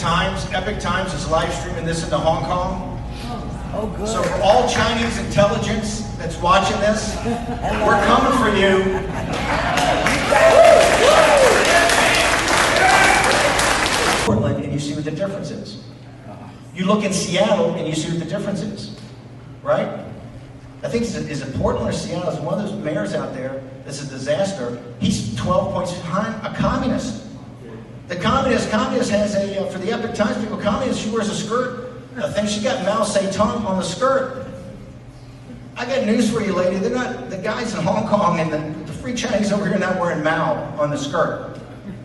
Epoch Times is live streaming this into Hong Kong. Oh, good. So for all Chinese intelligence that's watching this, we're coming for you. Portland, and you see what the difference is. You look in Seattle, and you see what the difference is, right? I think, is it Portland or Seattle? Is one of those mayors out there that's a disaster. He's 12 points behind a communist. The communist has a, for the Epoch Times people, communist, she wears a skirt. I think she got Mao Zedong on the skirt. I got news for you, lady. They're not, the guys in Hong Kong and the free Chinese over here are not wearing Mao on the skirt.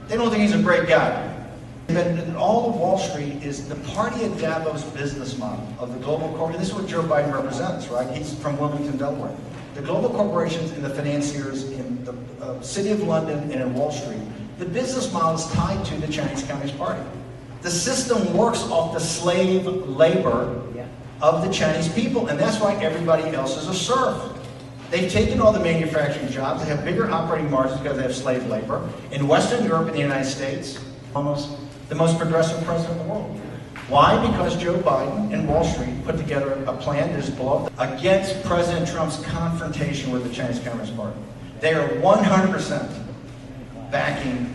They don't think he's a great guy. But all of Wall Street is the party of Davos business model of the global corporate. This is what Joe Biden represents, right? He's from Wilmington, Delaware. The global corporations and the financiers in the city of London and in Wall Street, the business model is tied to the Chinese Communist Party. The system works off the slave labor of the Chinese people, and that's why everybody else is a serf. They've taken all the manufacturing jobs. They have bigger operating margins because they have slave labor. In Western Europe and the United States, almost the most progressive president in the world. Why? Because Joe Biden and Wall Street put together a plan that's blown against President Trump's confrontation with the Chinese Communist Party. They are 100% backing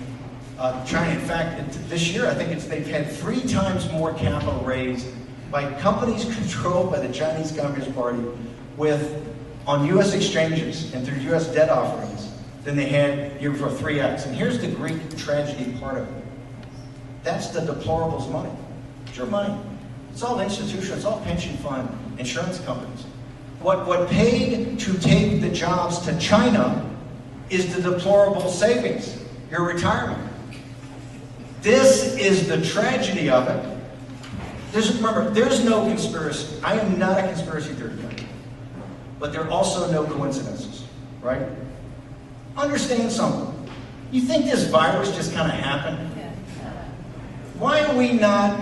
China. In fact, this year, I think they've had 3 times more capital raised by companies controlled by the Chinese Communist Party on U.S. exchanges and through U.S. debt offerings than they had year before, 3x. And here's the Greek tragedy part of it. That's the deplorables' money. It's your money. It's all institutions, it's all pension fund, insurance companies. What paid to take the jobs to China is the deplorable savings, your retirement. This is the tragedy of it. Remember, there's no conspiracy. I am not a conspiracy theory guy. But there are also no coincidences, right? Understand something. You think this virus just kind of happened? Why are we not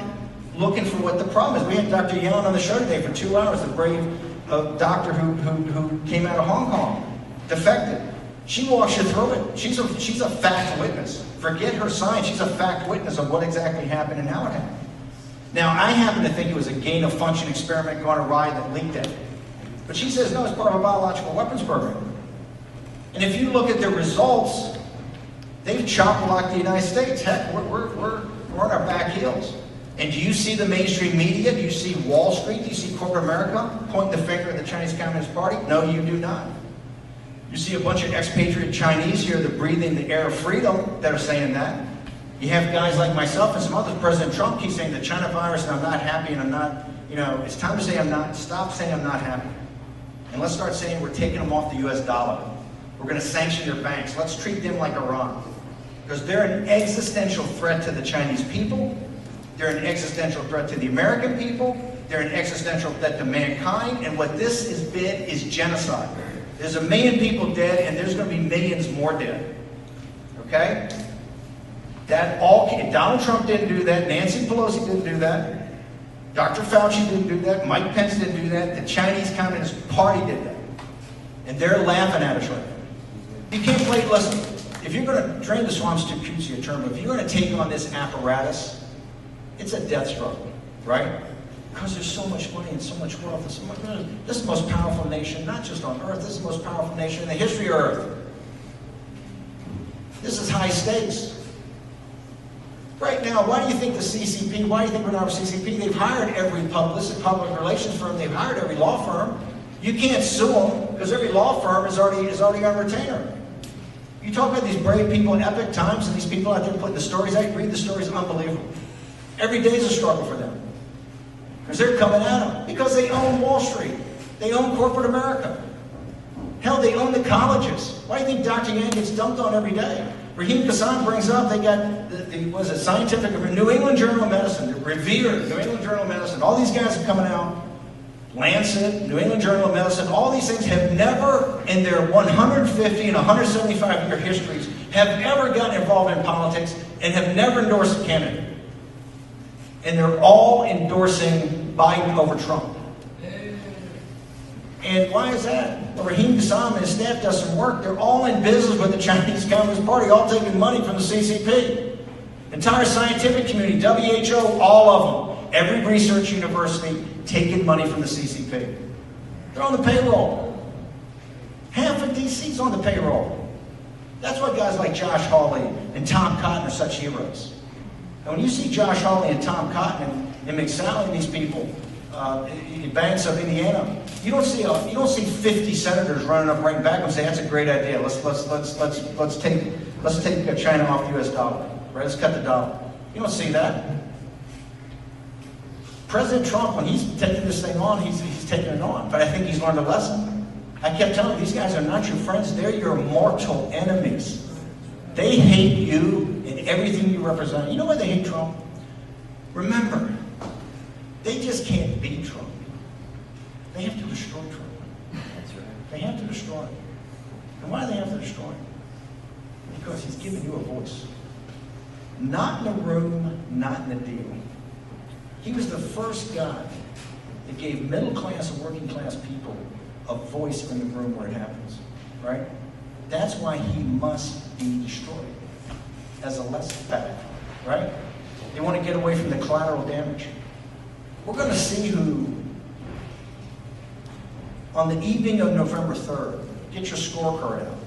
looking for what the problem is? We had Dr. Yan on the show today for 2 hours, the brave doctor who came out of Hong Kong, defected. She walks you through it. She's a fact witness. Forget her science. She's a fact witness of what exactly happened and how it happened. Now, I happen to think it was a gain-of-function experiment gone awry that leaked it. But she says, no, it's part of a biological weapons program. And if you look at the results, they've chop-blocked the United States. Heck, we're on our back heels. And do you see the mainstream media? Do you see Wall Street? Do you see corporate America pointing the finger at the Chinese Communist Party? No, you do not. You see a bunch of expatriate Chinese here that breathe in the air of freedom that are saying that. You have guys like myself and some others. President Trump keeps saying the China virus and I'm not happy and I'm not, it's time to say stop saying I'm not happy. And let's start saying we're taking them off the US dollar. We're going to sanction their banks. Let's treat them like Iran. Because they're an existential threat to the Chinese people. They're an existential threat to the American people. They're an existential threat to mankind. And what this has been is genocide. There's 1 million people dead, and there's going to be millions more dead. Okay? Donald Trump didn't do that. Nancy Pelosi didn't do that. Dr. Fauci didn't do that. Mike Pence didn't do that. The Chinese Communist Party did that. And they're laughing at us right now. You can't play, listen, if you're going to, drain the swamp's too cutesy a term, if you're going to take on this apparatus, it's a death struggle, right? Because there's so much money and so much wealth. This is the most powerful nation, not just on Earth, this is the most powerful nation in the history of Earth. This is high stakes. Right now, why do you think the CCP, why do you think we're not with CCP? They've hired every public relations firm, they've hired every law firm. You can't sue them because every law firm is already on retainer. You talk about these brave people in Epoch Times and these people out there putting the stories out, you read the stories, unbelievable. Every day is a struggle for them. Because they're coming at them. Because they own Wall Street. They own corporate America. Hell, they own the colleges. Why do you think Dr. Yang gets dumped on every day? Raheem Kassam brings up, they got, Scientific, New England Journal of Medicine, the revered New England Journal of Medicine. All these guys are coming out. Lancet, New England Journal of Medicine, all these things have never, in their 150 and 175-year histories, have ever gotten involved in politics and have never endorsed a candidate. And they're all endorsing Biden over Trump. And why is that? Well, Raheem Kassam and his staff does some work. They're all in business with the Chinese Communist Party, all taking money from the CCP. Entire scientific community, WHO, all of them. Every research university taking money from the CCP. They're on the payroll. Half of DC's on the payroll. That's why guys like Josh Hawley and Tom Cotton are such heroes. And when you see Josh Hawley and Tom Cotton and McSally and these people in banks of Indiana, you don't see 50 senators running up right back and say that's a great idea. Let's take China off the U.S. dollar. Right? Let's cut the dollar. You don't see that. President Trump, when he's taking this thing on, he's taking it on. But I think he's learned a lesson. I kept telling you, these guys are not your friends. They're your mortal enemies. They hate you and everything you represent. You know why they hate Trump? Remember, they just can't beat Trump. They have to destroy Trump. That's right. They have to destroy him. And why do they have to destroy him? Because he's giving you a voice. Not in the room, not in the deal. He was the first guy that gave middle class and working class people a voice in the room where it happens, right? That's why he must be destroyed as a lesson back, right? They want to get away from the collateral damage. We're going to see who, on the evening of November 3rd, get your scorecard out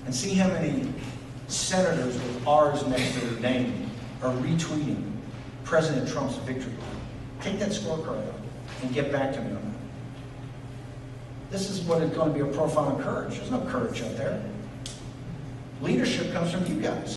and see how many senators with R's next to their name are retweeting President Trump's victory. Take that scorecard out and get back to me on that. This is what is going to be a profile of courage. There's no courage out there. Leadership comes from you guys.